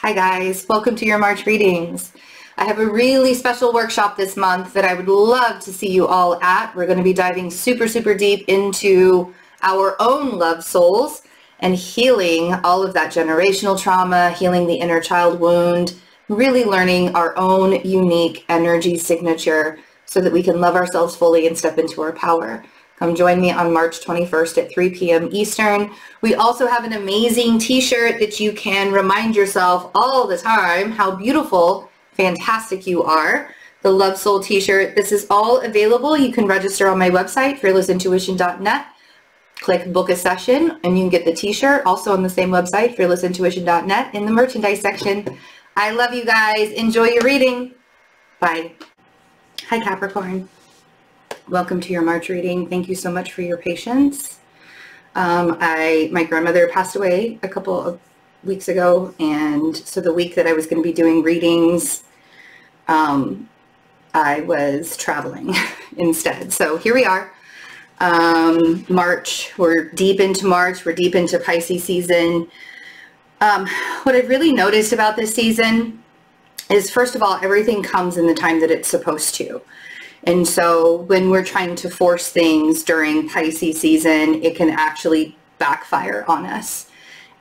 Hi guys, welcome to your March readings. I have a really special workshop this month that I would love to see you all at. We're going to be diving super deep into our own love souls and healing all of that generational trauma, healing the inner child wound, really learning our own unique energy signature so that we can love ourselves fully and step into our power. Come join me on March 21st at 3 p.m. Eastern. We also have an amazing t-shirt that you can remind yourself all the time how beautiful, fantastic you are. The Love Soul t-shirt. This is all available. You can register on my website, fearlessintuition.net. Click book a session and you can get the t-shirt also on the same website, fearlessintuition.net, in the merchandise section. I love you guys. Enjoy your reading. Bye. Hi Capricorn. Welcome to your March reading. Thank you so much for your patience. My grandmother passed away a couple of weeks ago, and so the week that I was going to be doing readings, I was traveling instead. So here we are. March, we're deep into March, we're deep into Pisces season. What I've really noticed about this season is, first of all, everything comes in the time that it's supposed to. And so when we're trying to force things during Pisces season, it can actually backfire on us,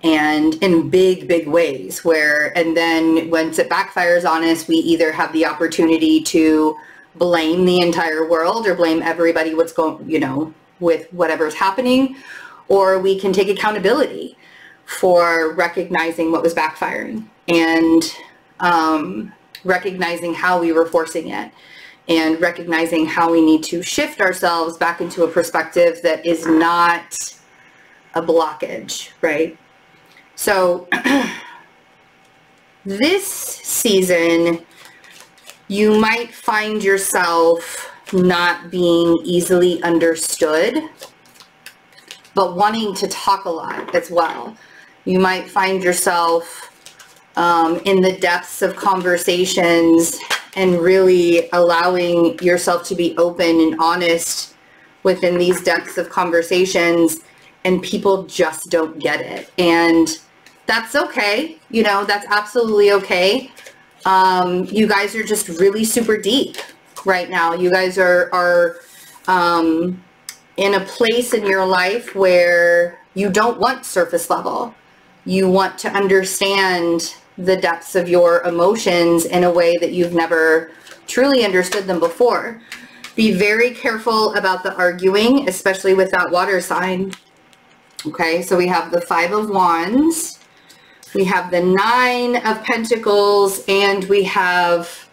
and in big ways, and then once it backfires on us, we either have the opportunity to blame the entire world or blame everybody what's going, with whatever's happening, or we can take accountability for recognizing what was backfiring and recognizing how we were forcing it, and recognizing how we need to shift ourselves back into a perspective that is not a blockage, right? So this season, you might find yourself not being easily understood, but wanting to talk a lot as well. You might find yourself in the depths of conversations and really allowing yourself to be open and honest within these depths of conversations, and people just don't get it. And that's okay. That's absolutely okay. You guys are just really super deep right now. You guys are in a place in your life where you don't want surface level. You want to understand the depths of your emotions in a way that you've never truly understood them before. Be very careful about the arguing, especially with that water sign. Okay, so we have the 5 of Wands, we have the 9 of Pentacles, and we have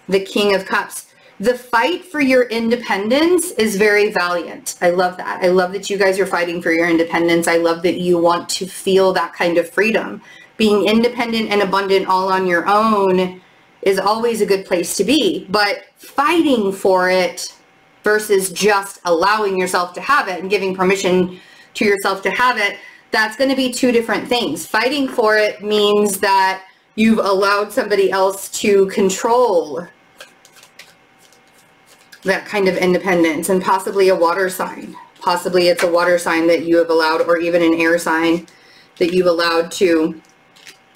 the King of Cups. The fight for your independence is very valiant. I love that. I love that you guys are fighting for your independence. I love that you want to feel that kind of freedom. Being independent and abundant all on your own is always a good place to be, but fighting for it versus just allowing yourself to have it and giving permission to yourself to have it, that's going to be two different things. Fighting for it means that you've allowed somebody else to control that kind of independence, and possibly a water sign. Possibly it's a water sign that you have allowed, or even an air sign that you've allowed to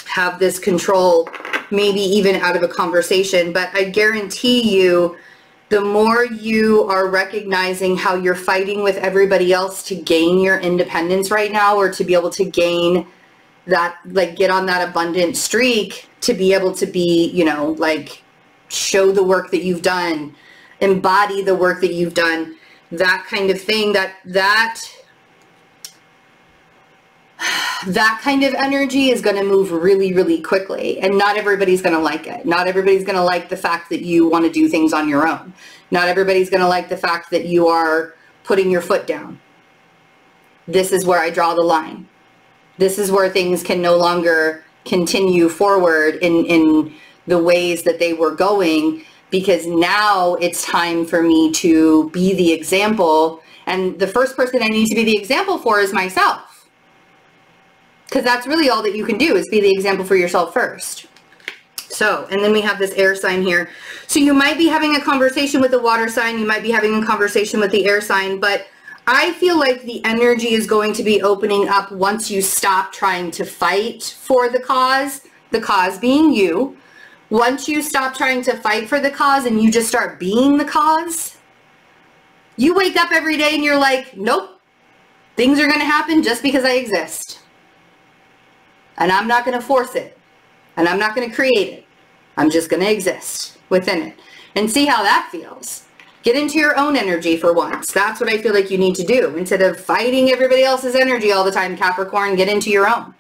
have this control, maybe even out of a conversation. But I guarantee you, the more you are recognizing how you're fighting with everybody else to gain your independence right now, or to be able to gain that, like get on that abundant streak, to be able to be, show the work that you've done, embody the work that you've done, that kind of thing, that kind of energy is going to move really quickly, and not everybody's going to like it. Not everybody's going to like the fact that you want to do things on your own. Not everybody's going to like the fact that you are putting your foot down. This is where I draw the line. This is where things can no longer continue forward in the ways that they were going, because now it's time for me to be the example, and the first person I need to be the example for is myself. Because that's really all that you can do, is be the example for yourself first. So, and then we have this air sign here. So you might be having a conversation with the water sign, you might be having a conversation with the air sign, but I feel like the energy is going to be opening up once you stop trying to fight for the cause the cause being you, once you stop trying to fight for the cause and you just start being the cause, you wake up every day and you're like, nope, things are going to happen just because I exist. And I'm not going to force it. And I'm not going to create it. I'm just going to exist within it. And see how that feels. Get into your own energy for once. That's what I feel like you need to do. Instead of fighting everybody else's energy all the time, Capricorn, get into your own.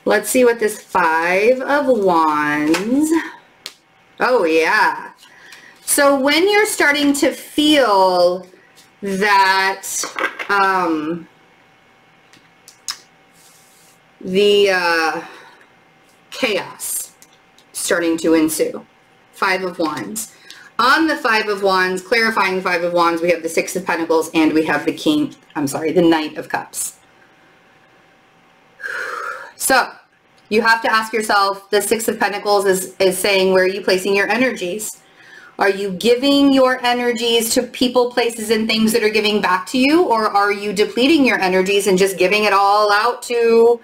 Let's see what this 5 of Wands. Oh, yeah. So when you're starting to feel that the chaos starting to ensue, 5 of Wands. On the 5 of Wands, clarifying the 5 of Wands, we have the 6 of Pentacles and we have the Knight of Cups. So you have to ask yourself, the 6 of Pentacles is saying, where are you placing your energies? Are you giving your energies to people, places, and things that are giving back to you? Or are you depleting your energies and just giving it all out to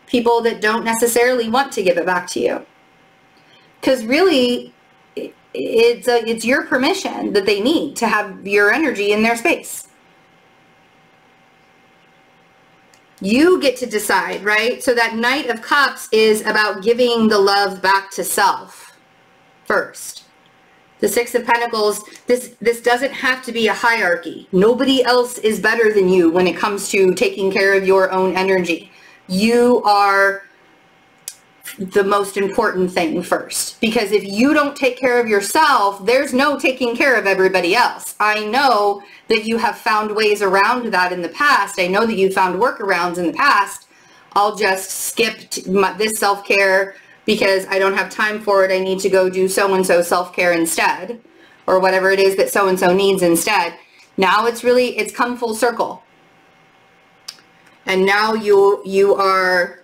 people that don't necessarily want to give it back to you? Because really, it's your permission that they need to have your energy in their space. You get to decide, right? So that Knight of Cups is about giving the love back to self first. The 6 of Pentacles, this doesn't have to be a hierarchy. Nobody else is better than you when it comes to taking care of your own energy. You are the most important thing first, because if you don't take care of yourself, there's no taking care of everybody else. I know that you have found ways around that in the past. I know that you found workarounds in the past. I'll just skip this self-care because I don't have time for it. I need to go do so-and-so self-care instead, or whatever it is that so-and-so needs instead. Now it's come full circle. And now you are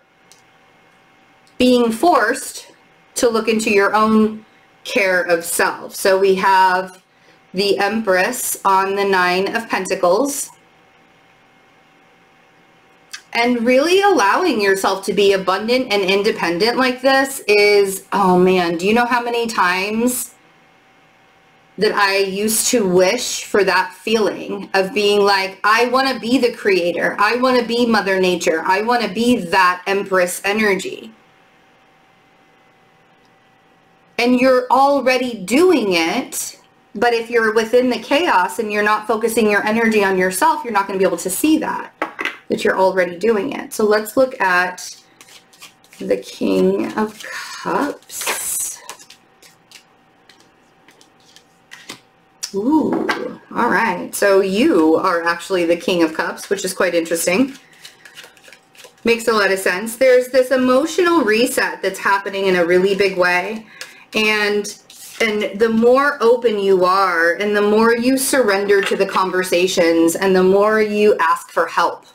being forced to look into your own care of self. So we have the Empress on the 9 of Pentacles. And really allowing yourself to be abundant and independent like this is, oh man, do you know how many times that I used to wish for that feeling of being like, I want to be the creator. I want to be Mother Nature. I want to be that Empress energy. And you're already doing it, but if you're within the chaos and you're not focusing your energy on yourself, you're not going to be able to see that you're already doing it. So let's look at the King of Cups. Ooh, all right. So you are actually the King of Cups, which is quite interesting. Makes a lot of sense. There's this emotional reset that's happening in a really big way. And the more open you are, and the more you surrender to the conversations, and the more you ask for help,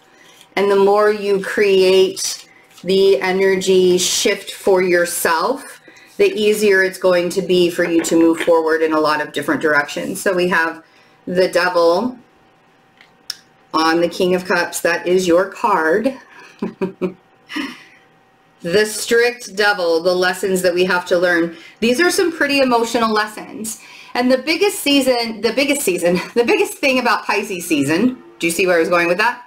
and the more you create the energy shift for yourself, the easier it's going to be for you to move forward in a lot of different directions. So we have the Devil on the King of Cups. That is your card. The strict Devil, the lessons that we have to learn. These are some pretty emotional lessons. And the biggest thing about Pisces season, do you see where I was going with that?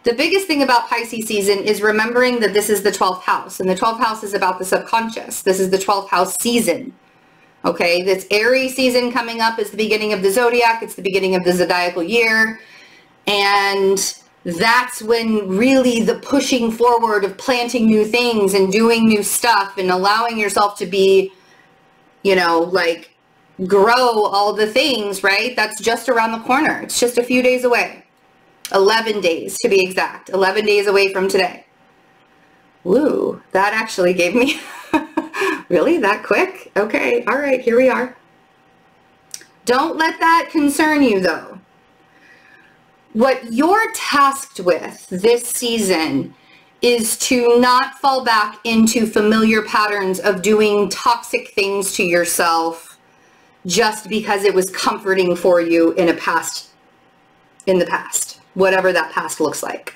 The biggest thing about Pisces season is remembering that this is the 12th house, and the 12th house is about the subconscious. This is the 12th house season. Okay, this Aries season coming up is the beginning of the zodiac. It's the beginning of the zodiacal year. And that's when really the pushing forward of planting new things and doing new stuff and allowing yourself to be, you know, like grow all the things, right? That's just around the corner. It's just a few days away. 11 days to be exact. 11 days away from today. Woo, that actually gave me, really that quick? Okay, all right, here we are. Don't let that concern you though. What you're tasked with this season is to not fall back into familiar patterns of doing toxic things to yourself just because it was comforting for you in the past, whatever that past looks like.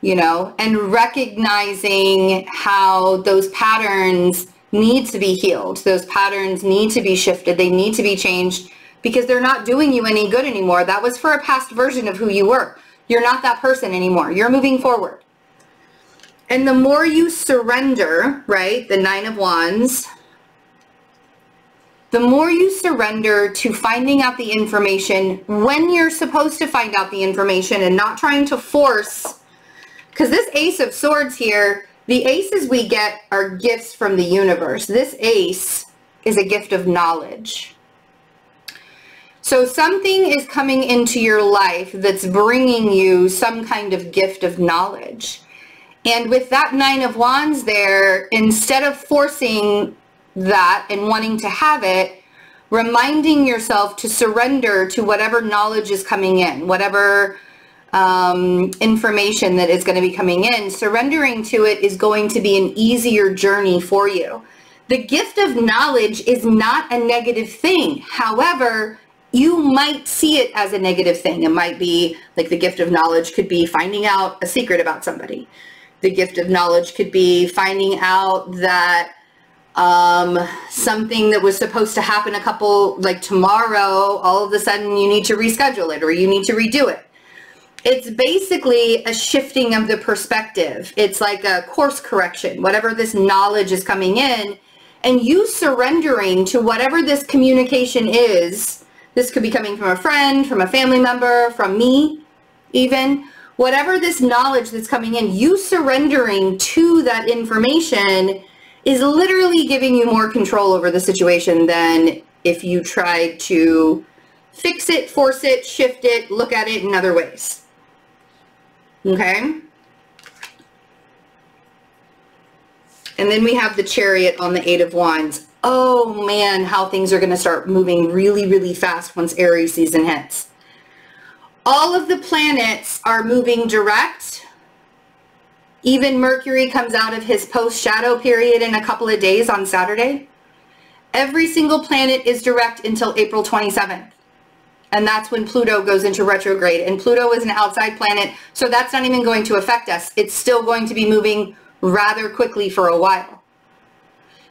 you know, and recognizing how those patterns need to be healed. Those patterns need to be shifted. They need to be changed because they're not doing you any good anymore. That was for a past version of who you were. You're not that person anymore. You're moving forward. And the more you surrender, right, the Nine of Wands, the more you surrender to finding out the information when you're supposed to find out the information and not trying to force, because this Ace of Swords here, the aces we get are gifts from the universe. This ace is a gift of knowledge. So something is coming into your life that's bringing you some kind of gift of knowledge. And with that Nine of Wands there, instead of forcing that and wanting to have it, reminding yourself to surrender to whatever knowledge is coming in, whatever information that is going to be coming in, surrendering to it is going to be an easier journey for you. The gift of knowledge is not a negative thing. However, you might see it as a negative thing. It might be like the gift of knowledge could be finding out a secret about somebody. The gift of knowledge could be finding out that something that was supposed to happen like tomorrow, all of a sudden you need to reschedule it or you need to redo it. It's basically a shifting of the perspective. It's like a course correction, whatever this knowledge is coming in, and you surrendering to whatever this communication is. This could be coming from a friend, from a family member, from me, even. Whatever this knowledge that's coming in, you surrendering to that information is literally giving you more control over the situation than if you tried to fix it, force it, shift it, look at it in other ways. Okay? And then we have the Chariot on the Eight of Wands. Oh man, how things are going to start moving really, really fast once Aries season hits. All of the planets are moving direct. Even Mercury comes out of his post-shadow period in a couple of days on Saturday. Every single planet is direct until April 27th. And that's when Pluto goes into retrograde. And Pluto is an outside planet, so that's not even going to affect us. It's still going to be moving rather quickly for a while.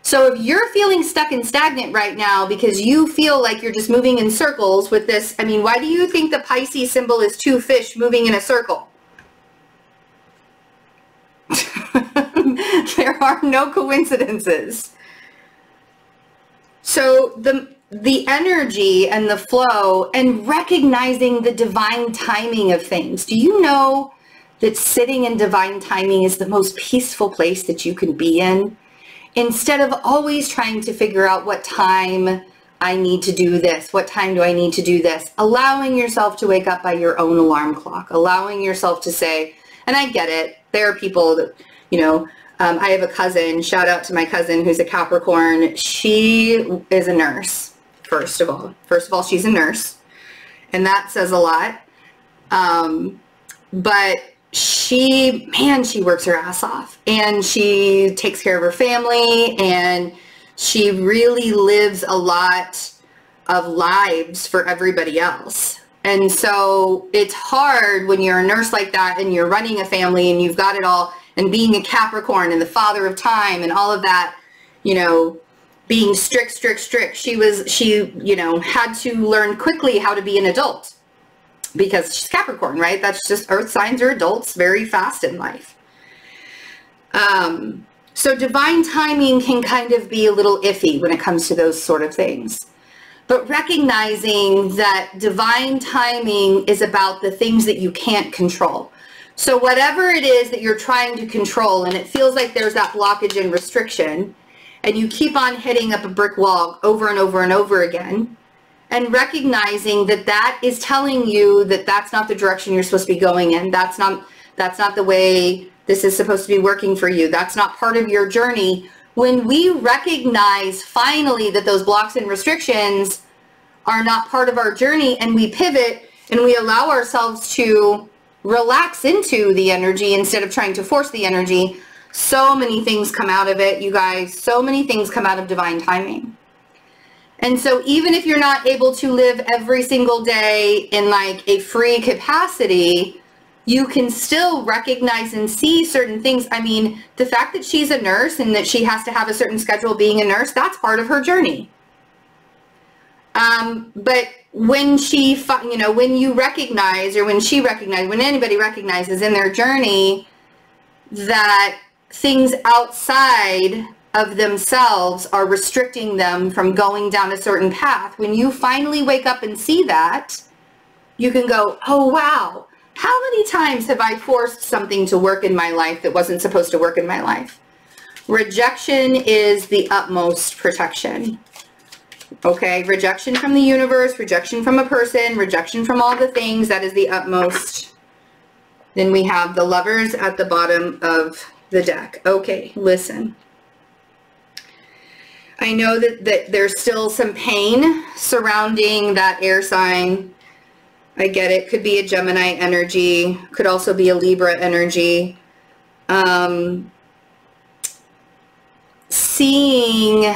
So if you're feeling stuck and stagnant right now because you feel like you're just moving in circles with this, I mean, why do you think the Pisces symbol is two fish moving in a circle? There are no coincidences. So the energy and the flow and recognizing the divine timing of things. Do you know that sitting in divine timing is the most peaceful place that you can be in? Instead of always trying to figure out what time I need to do this, what time do I need to do this, allowing yourself to wake up by your own alarm clock, allowing yourself to say, and I get it, there are people that, you know, I have a cousin, shout out to my cousin who's a Capricorn. She is a nurse, first of all. First of all, she's a nurse, and that says a lot. But she works her ass off, and she takes care of her family, and she really lives a lot of lives for everybody else. And so it's hard when you're a nurse like that and you're running a family and you've got it all, and being a Capricorn and the father of time and all of that, you know, being strict. She, you know, had to learn quickly how to be an adult because she's Capricorn, right? That's just earth signs are adults very fast in life. So divine timing can kind of be a little iffy when it comes to those sort of things. But recognizing that divine timing is about the things that you can't control. So whatever it is that you're trying to control, and it feels like there's that blockage and restriction, and you keep on hitting up a brick wall over and over and over again, and recognizing that that is telling you that that's not the direction you're supposed to be going in. That's not the way this is supposed to be working for you. That's not part of your journey. When we recognize finally that those blocks and restrictions are not part of our journey, and we pivot and we allow ourselves to relax into the energy instead of trying to force the energy, so many things come out of it, you guys. So many things come out of divine timing. And so even if you're not able to live every single day in like a free capacity, you can still recognize and see certain things. I mean, the fact that she's a nurse and that she has to have a certain schedule being a nurse, that's part of her journey. But when she, you know, when you recognize, or when she recognizes, when anybody recognizes in their journey that things outside of themselves are restricting them from going down a certain path, when you finally wake up and see that, you can go, oh wow, how many times have I forced something to work in my life that wasn't supposed to work in my life? Rejection is the utmost protection. Okay, rejection from the universe, rejection from a person, rejection from all the things, that is the utmost. Then we have the Lovers at the bottom of the deck. Okay, listen. I know that there's still some pain surrounding that air sign. I get it. Could be a Gemini energy. Could also be a Libra energy. Seeing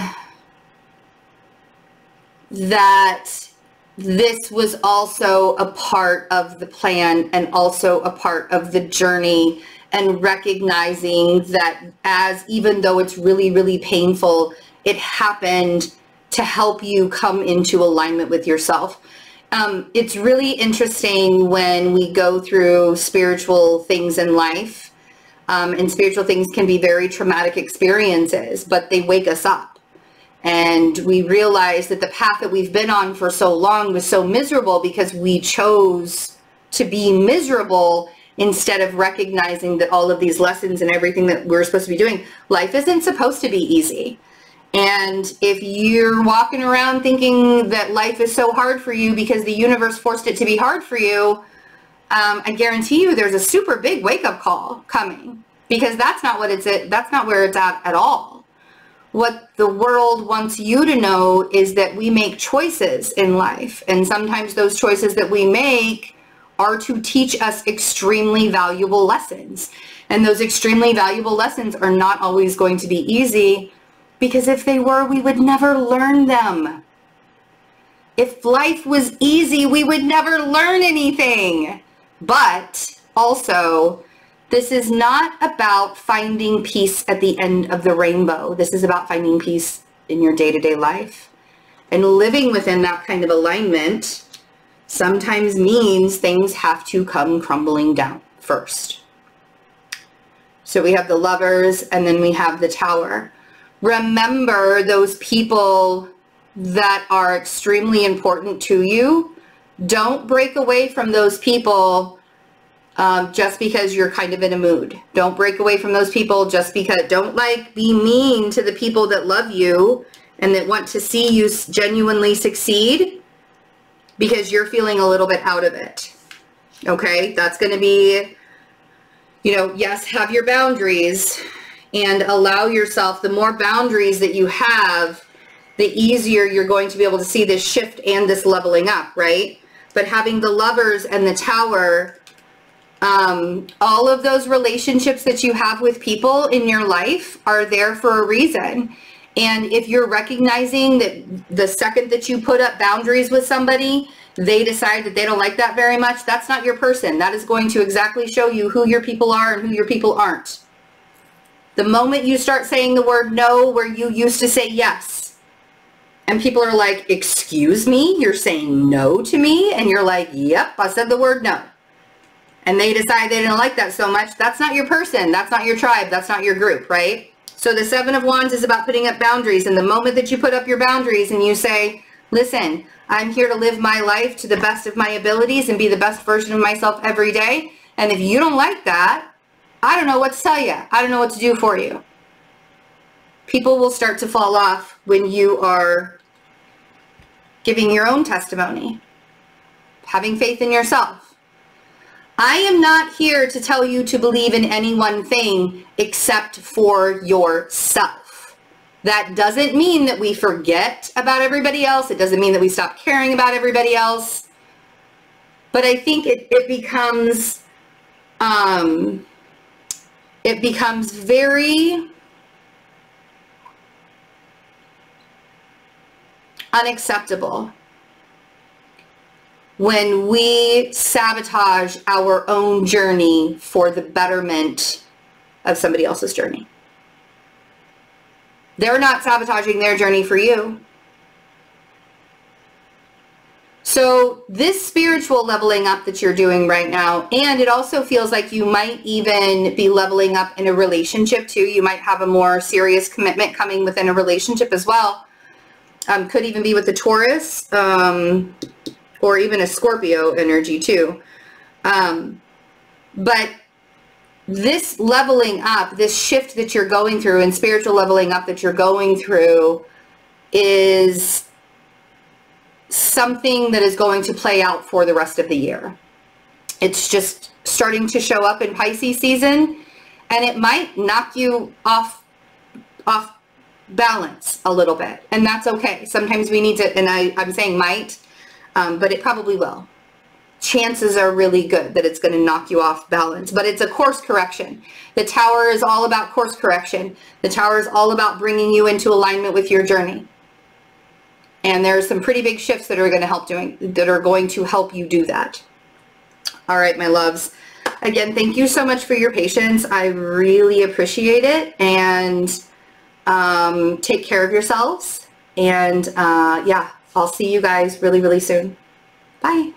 that this was also a part of the plan and also a part of the journey, and recognizing that, as even though it's really, really painful, it happened to help you come into alignment with yourself. It's really interesting when we go through spiritual things in life, and spiritual things can be very traumatic experiences, but they wake us up. And we realize that the path that we've been on for so long was so miserable because we chose to be miserable instead of recognizing that all of these lessons and everything that we're supposed to be doing. Life isn't supposed to be easy. And if you're walking around thinking that life is so hard for you because the universe forced it to be hard for you, I guarantee you there's a super big wake-up call coming, because that's not what that's not where it's at all. What the world wants you to know is that we make choices in life, and sometimes those choices that we make are to teach us extremely valuable lessons. And those extremely valuable lessons are not always going to be easy, because if they were, we would never learn them. If life was easy, we would never learn anything. But also, this is not about finding peace at the end of the rainbow. This is about finding peace in your day-to-day life. And living within that kind of alignment sometimes means things have to come crumbling down first. So we have the Lovers, and then we have the Tower. Remember those people that are extremely important to you. Don't break away from those people just because you're kind of in a mood. Don't break away from those people just because. Don't be mean to the people that love you and that want to see you genuinely succeed because you're feeling a little bit out of it. Okay, that's going to be, yes, have your boundaries and allow yourself. The more boundaries that you have, the easier you're going to be able to see this shift and this leveling up, right? But having the Lovers and the Tower, all of those relationships that you have with people in your life are there for a reason. And if you're recognizing that the second that you put up boundaries with somebody, they decide that they don't like that very much, that's not your person. That is going to exactly show you who your people are and who your people aren't. The moment you start saying the word no where you used to say yes, and people are like, excuse me, you're saying no to me? And you're like, yep, I said the word no. And they decide they didn't like that so much, that's not your person, that's not your tribe, that's not your group, right? So the Seven of Wands is about putting up boundaries. And the moment that you put up your boundaries and you say, listen, I'm here to live my life to the best of my abilities and be the best version of myself every day. And if you don't like that, I don't know what to tell you. I don't know what to do for you. People will start to fall off when you are giving your own testimony, having faith in yourself. I am not here to tell you to believe in any one thing except for yourself. That doesn't mean that we forget about everybody else. It doesn't mean that we stop caring about everybody else. But I think it becomes very unacceptable when we sabotage our own journey for the betterment of somebody else's journey. They're not sabotaging their journey for you. So this spiritual leveling up that you're doing right now, and it also feels like you might even be leveling up in a relationship too. You might have a more serious commitment coming within a relationship as well. Could even be with the Taurus, or even a Scorpio energy too. But this leveling up, this shift that you're going through and spiritual leveling up that you're going through is something that is going to play out for the rest of the year. It's just starting to show up in Pisces season, and it might knock you off balance a little bit, and that's okay. Sometimes we need to, and I'm saying might, but it probably will. Chances are really good that it's going to knock you off balance, but it's a course correction. The Tower is all about course correction. The Tower is all about bringing you into alignment with your journey. And there's some pretty big shifts that are going to help you do that. All right, my loves. Again, thank you so much for your patience. I really appreciate it. And take care of yourselves. And yeah, I'll see you guys really, really soon. Bye.